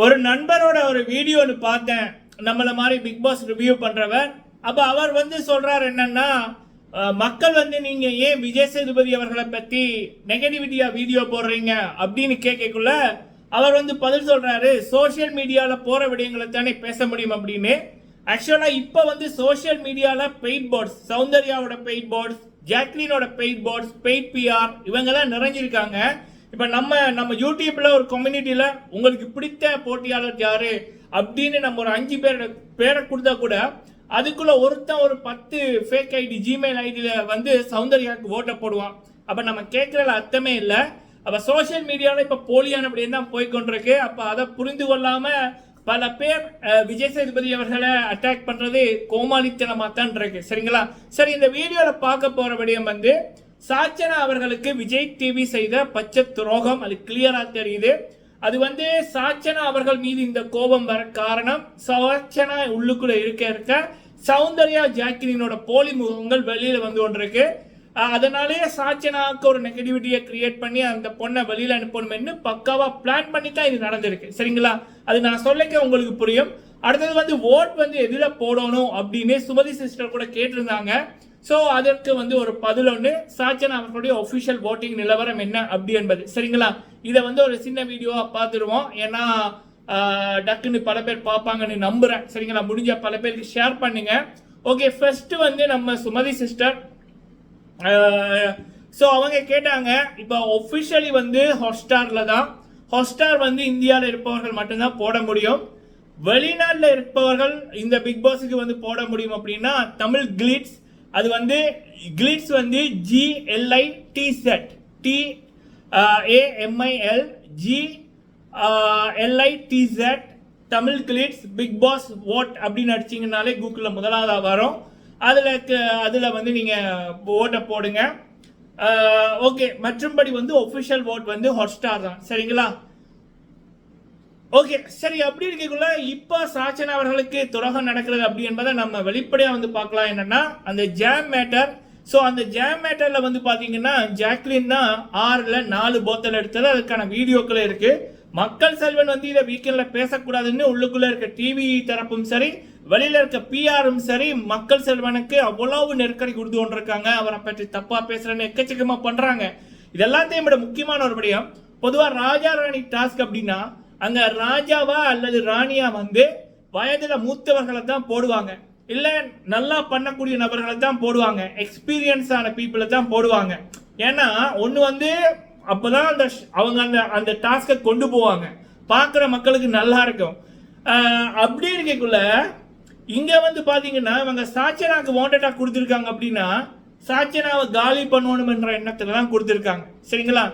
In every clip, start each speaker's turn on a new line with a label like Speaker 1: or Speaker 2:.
Speaker 1: ஒரு நண்பரோட ஒரு வீடியோன்னு பார்த்தேன், நம்மள மாதிரி பிக் பாஸ் ரிவ்யூ பண்றவர். அப்ப அவர் சொல்றாரு என்னன்னா, மக்கள் நீங்க ஏன் விஜய் சேதுபதி அவர்களை பத்தி நெகட்டிவிட்டியா வீடியோ போடுறீங்க அப்படின்னு கேட்கக்குள்ள அவர் பதில் சொல்றாரு, சோசியல் மீடியால போற விடயங்களை தானே பேச முடியும் அப்படின்னு. ஆக்சுவலா இப்ப சோசியல் மீடியால பெய்ட் போர்ட்ஸ், சௌந்தர்யாவோட பெய்ட் போர்ட்ஸ், ஜாக்லினோட பெய்ட் போர்ட்ஸ், பெய்ட் பிஆர் இவங்கெல்லாம் நிறைஞ்சிருக்காங்க. இப்ப நம்ம யூடியூப்ல ஒரு கம்யூனிட்டியில உங்களுக்கு பிடித்த போட்டியாளர் யாரு அப்படின்னு நம்ம ஒரு 5 பேரை கொடுத்தா கூட அதுக்குள்ள ஒருத்தன் ஒரு 10 ஃபேக் ஐடி ஜிமெயில் ஐடியில சௌந்தர்யாவுக்கு ஓட்ட போடுவான். அப்ப நம்ம கேட்கறதுல அர்த்தமே இல்லை. அப்ப சோசியல் மீடியாவில் இப்ப போலியான அப்படியே தான் போய்கொண்டிருக்கு. அப்ப அதை புரிந்து கொள்ளாம பல பேர் விஜய் சேதுபதி அவர்களை அட்டாக் பண்றது கோமாளித்தனமா தான் இருக்கு. சரிங்களா? சரி, இந்த வீடியோல பார்க்க போற விடயம் சாச்சனா அவர்களுக்கு விஜய் டிவி செய்த பச்சை துரோகம். அது கிளியரா தெரியுது. அது சாச்சனா அவர்கள் மீது இந்த கோபம் வர காரணம் சாச்சனா உள்ளுக்குள்ள இருக்க சௌந்தர்யா ஜாக்லினோட போலி முகங்கள் வெளியில கொண்டிருக்கு. அதனாலேயே சாச்சனாவுக்கு ஒரு நெகட்டிவிட்டியை கிரியேட் பண்ணி அந்த பொண்ணை வெளியில அனுப்பணும்னு பக்காவா பிளான் பண்ணி தான் இது நடந்திருக்கு. சரிங்களா? அது நான் சொல்லிக்க உங்களுக்கு புரியும். அடுத்தது ஓட் எதுல போடணும் அப்படின்னு சுமதி சிஸ்டர் கூட கேட்டிருந்தாங்க. ஸோ அதற்கு ஒரு பதில் ஒன்று, சாச்சனா அவர்களுடைய ஒஃபிஷியல் ஓட்டிங் நிலவரம் என்ன அப்படி என்பது. சரிங்களா? இதை ஒரு சின்ன வீடியோவா பார்த்துருவோம். ஏன்னா டக்குன்னு பல பேர் பார்ப்பாங்கன்னு நம்புறேன். சரிங்களா? முடிஞ்ச பல பேருக்கு ஷேர் பண்ணுங்க. ஓகே, ஃபர்ஸ்ட் நம்ம சுமதி சிஸ்டர். ஸோ அவங்க கேட்டாங்க, இப்போ ஒஃபிஷியலி ஹாட்ஸ்டார்ல தான். ஹாட்ஸ்டார் இந்தியாவில் இருப்பவர்கள் மட்டும்தான் போட முடியும். வெளிநாட்டில் இருப்பவர்கள் இந்த பிக் பாஸுக்கு போட முடியும் அப்படின்னா தமிழ் கிளிட்ஸ். அது Glitz GLITZ TAMIL GLITZ Tamil Glitz Bigg Boss vote அப்படின்னு அடிச்சிங்கனாலே கூகுளில் முதலாவதாக வரும். அதில் நீங்கள் ஓட்டை போடுங்க. ஓகே, மற்றும்படி ஒஃபிஷியல் ஓட் ஹாட்ஸ்டார் தான். சரிங்களா? ஓகே, சரி. அப்படி இருக்கக்குள்ள இப்ப சாச்சனா அவர்களுக்கு துரோகம் நடக்கிறது அப்படி என்பதை நம்ம வெளிப்படையா பார்க்கலாம். என்னன்னா அந்த ஜாம் மேட்டர். ஸோ அந்த ஜாம் மேட்டர்ல பாத்தீங்கன்னா ஜாக்லின் தான் 6ல் 4 போத்தல் எடுத்தது. அதுக்கான வீடியோக்கள் இருக்கு. மக்கள் செல்வன் இதை வீக்கெண்ட்ல பேசக்கூடாதுன்னு உள்ளுக்குள்ள இருக்க டிவி தரப்பும் சரி, வெளியில இருக்க பிஆரும் சரி, மக்கள் செல்வனுக்கு அவ்வளவு நெருக்கடி கொடுத்து கொண்டிருக்காங்க. அவரை பற்றி தப்பா பேசுறேன்னு எக்கச்சக்கமா பண்றாங்க. இது எல்லாத்தையும் விட முக்கியமான ஒரு விடயம், பொதுவா ராஜா ராணி டாஸ்க் அப்படின்னா அங்க ராஜாவா அல்லது ராணியா வயதுல மூத்தவர்களை தான் போடுவாங்க, இல்ல நல்லா பண்ணக்கூடிய நபர்களை தான் போடுவாங்க, எக்ஸ்பீரியன்ஸ் ஆன பீப்புளை தான் போடுவாங்க. ஏன்னா ஒண்ணு அப்பதான் அவங்க அந்த டாஸ்கை கொண்டு போவாங்க, பாக்குற மக்களுக்கு நல்லா இருக்கும். அப்படி இருக்கக்குள்ள இங்க பாத்தீங்கன்னா இவங்க சாச்சனாக்கு வாண்டடா கொடுத்திருக்காங்க. அப்படின்னா சாச்சனாவை காலி பண்ணணும் என்ற எண்ணத்துல தான் கொடுத்திருக்காங்க. சரிங்களா?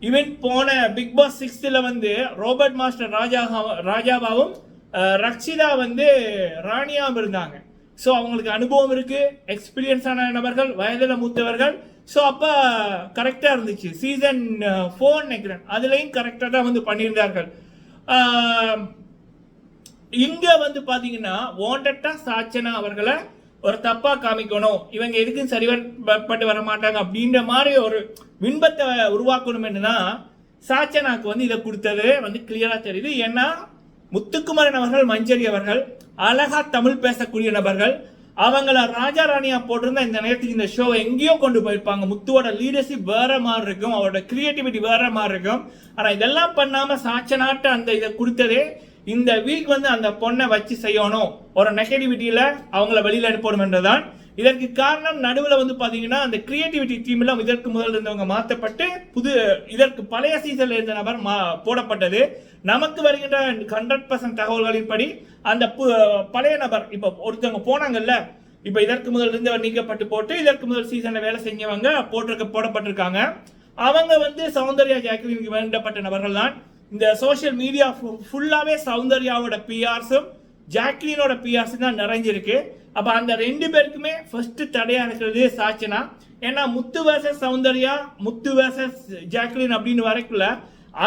Speaker 1: இவன் போன பிக் பாஸ் 6ல ரோபர்ட் மாஸ்டர் ராஜாவாவும் ரக்ஷிதா ராணியாவும் இருந்தாங்க. ஸோ அவங்களுக்கு அனுபவம் இருக்கு, எக்ஸ்பீரியன்ஸ் ஆன நபர்கள், வயதில் மூத்தவர்கள். ஸோ அப்போ கரெக்டாக இருந்துச்சு. சீசன் 4 நினைக்கிறேன், அதுலேயும் கரெக்டாக தான் பண்ணியிருந்தார்கள். இங்கே பார்த்தீங்கன்னா வாண்டட்டா சாச்சனா அவர்களை ஒரு தப்பா காமிக்கணும், இவங்க எதுக்கும் சரிவரப்பட்டு வர மாட்டாங்க அப்படின்ற மாதிரி ஒரு பின்பத்தை உருவாக்கணும் என்னதான் சாச்சனாக்கு இதை கொடுத்தது கிளியரா தெரியுது. ஏன்னா முத்துக்குமரன் அவர்கள், மஞ்சரி அவர்கள் அழகா தமிழ் பேசக்கூடிய நபர்கள். அவங்கள ராஜா ராணியா போட்டிருந்தா இந்த நேரத்துக்கு இந்த ஷோ எங்கேயோ கொண்டு போயிருப்பாங்க. முத்துவோட லீடர்ஷிப் வேற மாதிரி இருக்கும், அவரோட கிரியேட்டிவிட்டி வேற மாதிரி இருக்கும். ஆனா இதெல்லாம் பண்ணாம சாச்சனாட்ட அந்த இதை கொடுத்ததே இந்த வீக் அந்த பொண்ணை வச்சு செய்யணும், ஒரு நெகட்டிவிட்டியில அவங்கள வெளியில அனுப்பணும் என்றுதான். இதற்கு காரணம் நடுவில் பாத்தீங்கன்னா அந்த கிரியேட்டிவிட்டி டீம் எல்லாம் இதற்கு முதல் இருந்தவங்க மாற்றப்பட்டு இதற்கு பழைய சீசன்ல இருந்த நபர் போடப்பட்டது. நமக்கு வருகின்ற 100% தகவல்களின்படி அந்த பழைய நபர் இப்ப ஒருத்தவங்க போனாங்கல்ல, இப்ப இதற்கு முதல் இருந்தவர் நீக்கப்பட்டு போட்டு இதற்கு முதல் சீசன்ல வேலை செஞ்சவங்க போடப்பட்டிருக்காங்க. அவங்க சௌந்தர்யா ஜாக்லினுக்கு வேண்டப்பட்ட நபர்கள் தான். இந்த சோசியல் மீடியா ஃபுல்லாவே சௌந்தர்யாவோட பிஆர்ஸும் ஜாக்லினோட பிஆர்ஸும் தான் நிறைஞ்சிருக்கு. அப்ப அந்த 2 பேருக்குமே ஃபர்ஸ்ட் தடையா இருக்கிறது சாச்சனா. ஏன்னா முத்து வேர்சஸ் சௌந்தர்யா, முத்து வேர்சஸ் ஜாக்லின் அப்படின்னு வரைக்குள்ள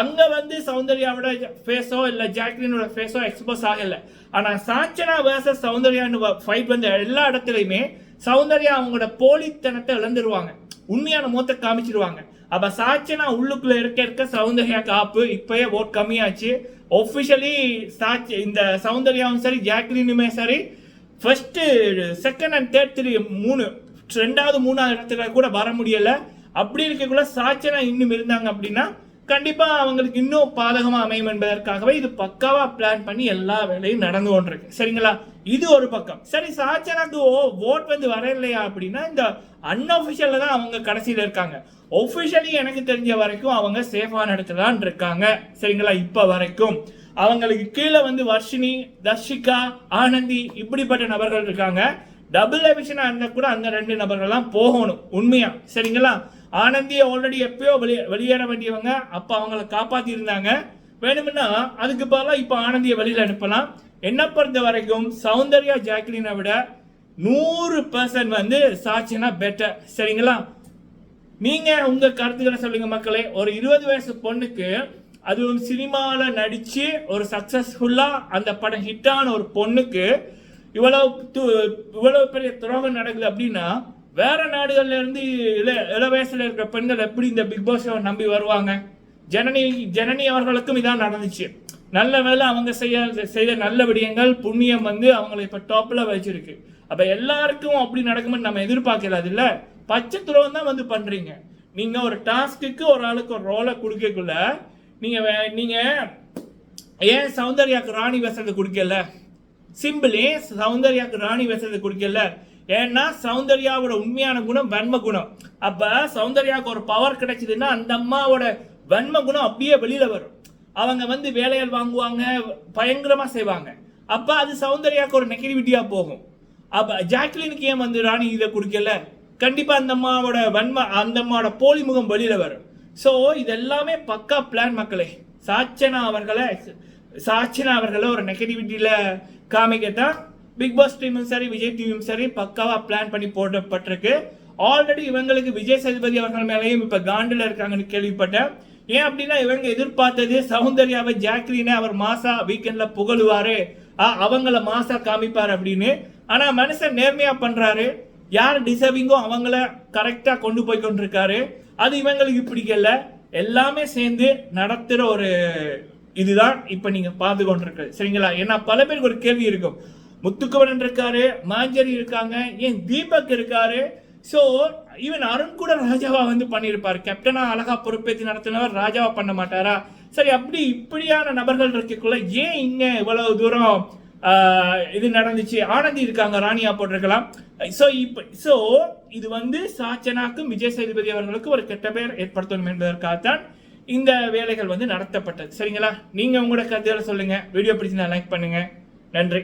Speaker 1: அங்க சௌந்தர்யாவோட ஃபேஸோ இல்ல ஜாக்லினோட ஃபேஸோ எக்ஸ்போஸ் ஆகல. ஆனா சாச்சனா வேர்சஸ் சௌந்தர்யான்னு ஃபைட் எல்லா இடத்துலயுமே சௌந்தர்யா அவங்களோட போலித்தனத்தை இழந்துருவாங்க, உண்மையான முகத்தை காமிச்சிருவாங்க. அப்ப சாச்சனா உள்ளுக்குள்ள இருக்க சௌந்தர்யா காப்பு இப்பயே ஓட் கம்மியாச்சு. ஒஃபிஷியலி இந்த சௌந்தர்யாவும் சரி ஜாக்லினுமே சரி ஃபர்ஸ்ட் செகண்ட் அண்ட் தேர்ட் 2வது 3வது இடத்துல கூட வர முடியல. அப்படி இருக்கக்குள்ள சாச்சனா இன்னும் இருந்தாங்க அப்படின்னா கண்டிப்பா அவங்களுக்கு இன்னும் பாதகமா அமையும் என்பதற்காகவே இது பக்காவா பிளான் பண்ணி எல்லா வேலையும் நடந்து கொண்டிருக்கு. சரிங்களா, இது ஒரு பக்கம். சரி, சாச்சனாக்கு ஓட் வந்து வரலையா அப்படின்னா இந்த அன்அபிஷியல்ல தான் அவங்க கடைசியில இருக்காங்க. ஒபிஷியலி எனக்கு தெரிஞ்ச வரைக்கும் அவங்க சேஃபான இடத்துல தான் இருக்காங்க. சரிங்களா, இப்ப வரைக்கும் அவங்களுக்கு கீழே வந்து வர்ஷினி, தர்ஷிகா, ஆனந்தி இப்படிப்பட்ட நபர்கள் இருக்காங்க. டபுள் எவிஷனா இருந்தா கூட அந்த 2 நபர்கள்லாம் போகணும் உண்மையா. சரிங்களா, ஆனந்தியை ஆல்ரெடி எப்பயோ வெளியேற வேண்டியவங்க, அப்ப அவங்கள காப்பாத்தி இருந்தாங்க. வேணும்னா அதுக்கு பதிலாக இப்ப ஆனந்தியை வெளியில அனுப்பலாம். என்ன பொறுத்த வரைக்கும் சௌந்தர்யா ஜாக்லினை விட 100% வந்து சாச்சனா பெட்டர். சரிங்களா, நீங்க உங்க கருத்துக்களை சொல்லுங்க மக்களே. ஒரு 20 வயசு பொண்ணுக்கு, அதுவும் சினிமாவில் நடிச்சு ஒரு சக்சஸ்ஃபுல்லா அந்த படம் ஹிட்டான ஒரு பொண்ணுக்கு இவ்வளவு பெரிய துரோகம் நடக்குது அப்படின்னா வேற நாடுகள்ல இருந்து இள வயசுல இருக்கிற பெண்கள் எப்படி இந்த பிக் பாஸ் நம்பி வருவாங்க? ஜனனி அவர்களுக்கும் இதான் நடந்துச்சு. நல்ல வேலை அவங்க செய்த நல்ல விடயங்கள் புண்ணியம் வந்து அவங்களை இப்ப டாப்ல வச்சிருக்கு. அப்ப எல்லாருக்கும் அப்படி நடக்கும்னு நம்ம எதிர்பார்க்கல. இல்ல, பச்சை துரோகம் தான் வந்து பண்றீங்க. நீங்க ஒரு டாஸ்க்கு ஒரு ஆளுக்கு ஒரு ரோலை கொடுக்கக்குள்ள நீங்க ஏன் சௌந்தர்யாக்கு ராணி வேஷத்தை கொடுக்கல? சிம்பிள், ஏன் சௌந்தர்யாக்கு ராணி வேஷத்தை கொடுக்கல? ஏன்னா சௌந்தர்யாவோட உண்மையான குணம் வன்ம குணம். அப்ப சௌந்தர்யாவுக்கு ஒரு பவர் கிடைச்சதுன்னா அந்த அம்மாவோட வன்ம குணம் அப்படியே வெளியில வரும். அவங்க வந்து வேலைகள் வாங்குவாங்க, பயங்கரமா செய்வாங்க. அப்ப அது சௌந்தர்யாவுக்கு ஒரு நெகட்டிவிட்டியா போகும். அப்ப ஜாக்லினுக்கு ஏன் வந்து ராணி இதை கொடுக்கல? கண்டிப்பா அந்த அம்மாவோட போலி முகம் வெளியில வரும். ஸோ இதெல்லாமே பக்கா பிளான் மக்களே. சாச்சனா அவர்களை ஒரு நெகட்டிவிட்டியில காமிக்கத்தான் பிக் பாஸ் டீமும் சரி விஜய் டிவியும் சரி பக்காவா பிளான் பண்ணி போடப்பட்டிருக்கு. ஆல்ரெடி இவங்களுக்கு விஜய் சேதுபதி அவர்கள் மேலேயும் இப்ப காண்டில் இருக்காங்கன்னு கேள்விப்பட்டேன். ஏன் அப்படின்னா இவங்க எதிர்பார்த்தது சௌந்தர்யாவை ஜாக்லினை அவர் மாசா வீக்கெண்ட்ல புகழுவாரு, அவங்கள மாசா காமிப்பாரு அப்படின்னு. ஆனா மனுஷன் நேர்மையா பண்றாரு, யார் டிசர்விங்கோ அவங்கள கரெக்டா கொண்டு போய் கொண்டிருக்காரு. அது இவங்களுக்கு பிடிக்கல. எல்லாமே சேர்ந்து நடத்துற ஒரு இதுதான் இப்ப நீங்க பார்த்து கொண்டிருக்கு. சரிங்களா, ஏன்னா பல பேருக்கு ஒரு கேள்வி இருக்கும். முத்துக்குமரன் இருக்காரு, மாஞ்சரி இருக்காங்க, ஏன் தீபக் இருக்காரு. ஸோ ஈவன் அருண் கூட ராஜாவா வந்து பண்ணியிருப்பாரு. கேப்டனா அழகா பொறுப்பேற்றி நடத்தினவர் ராஜாவா பண்ண மாட்டாரா? சரி, அப்படி இப்படியான நபர்கள் இருக்கக்குள்ள ஏன் இங்க இவ்வளவு தூரம் இது நடந்துச்சு? ஆனந்தி இருக்காங்க, ராணியா போட்டிருக்கலாம். ஸோ இது வந்து சாச்சனாக்கும் விஜய் சேதுபதி அவர்களுக்கு ஒரு கெட்ட பெயர் ஏற்படுத்தணும் என்பதற்காகத்தான் இந்த வேலைகள் வந்து நடத்தப்பட்டது. சரிங்களா, நீங்க உங்களோட கருத்துக்களை சொல்லுங்க. வீடியோ பிடிச்சிருந்தா லைக் பண்ணுங்க. நன்றி.